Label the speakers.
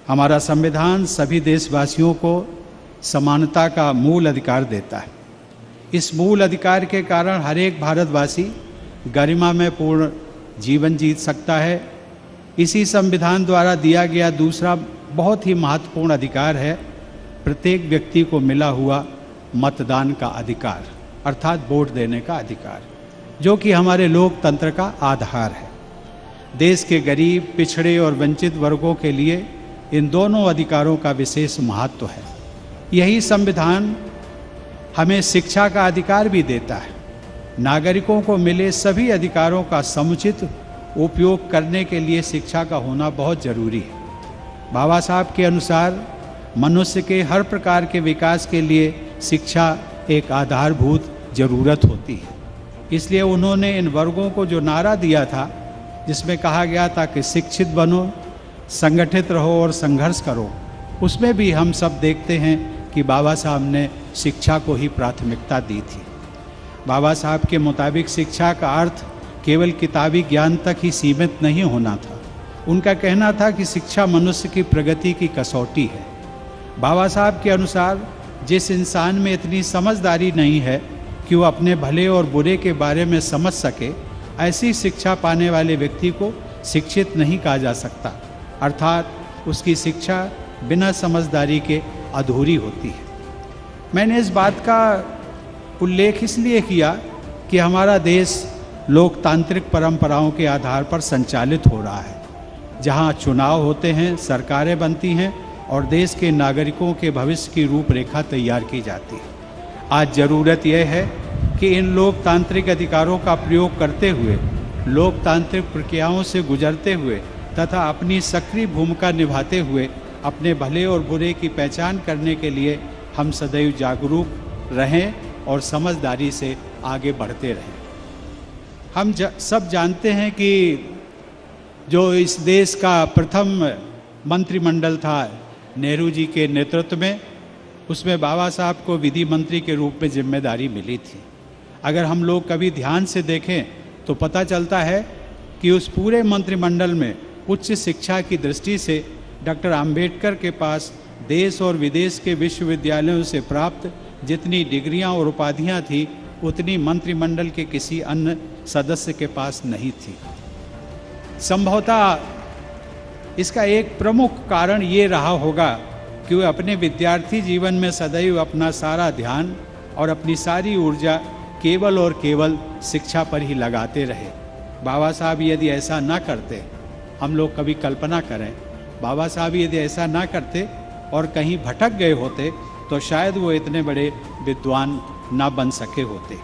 Speaker 1: हमारा संविधान सभी देशवासियों को समानता का मूल अधिकार देता है। इस मूल अधिकार के कारण हर एक भारतवासी गरिमा में पूर्ण जीवन जी सकता है। इसी संविधान द्वारा दिया गया दूसरा बहुत ही महत्वपूर्ण अधिकार है प्रत्येक व्यक्ति को मिला हुआ मतदान का अधिकार, अर्थात वोट देने का अधिकार, जो कि हमारे लोकतंत्र का आधार है। देश के गरीब, पिछड़े और वंचित वर्गों के लिए इन दोनों अधिकारों का विशेष महत्व है। यही संविधान हमें शिक्षा का अधिकार भी देता है। नागरिकों को मिले सभी अधिकारों का समुचित उपयोग करने के लिए शिक्षा का होना बहुत जरूरी है। बाबा साहब के अनुसार मनुष्य के हर प्रकार के विकास के लिए शिक्षा एक आधारभूत जरूरत होती है। इसलिए उन्होंने इन वर्गों को जो नारा दिया था, जिसमें कहा गया था कि शिक्षित बनो, संगठित रहो और संघर्ष करो, उसमें भी हम सब देखते हैं कि बाबा साहब ने शिक्षा को ही प्राथमिकता दी थी। बाबा साहब के मुताबिक शिक्षा का अर्थ केवल किताबी ज्ञान तक ही सीमित नहीं होना था। उनका कहना था कि शिक्षा मनुष्य की प्रगति की कसौटी है। बाबा साहब के अनुसार जिस इंसान में इतनी समझदारी नहीं है कि वो अपने भले और बुरे के बारे में समझ सके, ऐसी शिक्षा पाने वाले व्यक्ति को शिक्षित नहीं कहा जा सकता, अर्थात उसकी शिक्षा बिना समझदारी के अधूरी होती है। मैंने इस बात का उल्लेख इसलिए किया कि हमारा देश लोकतांत्रिक परंपराओं के आधार पर संचालित हो रहा है, जहां चुनाव होते हैं, सरकारें बनती हैं और देश के नागरिकों के भविष्य की रूपरेखा तैयार की जाती है। आज ज़रूरत यह है कि इन लोकतांत्रिक अधिकारों का प्रयोग करते हुए, लोकतांत्रिक प्रक्रियाओं से गुजरते हुए तथा अपनी सक्रिय भूमिका निभाते हुए अपने भले और बुरे की पहचान करने के लिए हम सदैव जागरूक रहें और समझदारी से आगे बढ़ते रहें। हम सब जानते हैं कि जो इस देश का प्रथम मंत्रिमंडल था नेहरू जी के नेतृत्व में, उसमें बाबा साहब को विधि मंत्री के रूप में जिम्मेदारी मिली थी। अगर हम लोग कभी ध्यान से देखें तो पता चलता है कि उस पूरे मंत्रिमंडल में उच्च शिक्षा की दृष्टि से डॉक्टर अंबेडकर के पास देश और विदेश के विश्वविद्यालयों से प्राप्त जितनी डिग्रियां और उपाधियां थी, उतनी मंत्रिमंडल के किसी अन्य सदस्य के पास नहीं थी। संभवतः इसका एक प्रमुख कारण ये रहा होगा कि वे अपने विद्यार्थी जीवन में सदैव अपना सारा ध्यान और अपनी सारी ऊर्जा केवल और केवल शिक्षा पर ही लगाते रहे। बाबा साहब यदि ऐसा ना करते, हम लोग कभी कल्पना करें, बाबा साहब यदि ऐसा ना करते और कहीं भटक गए होते तो शायद वो इतने बड़े विद्वान ना बन सके होते।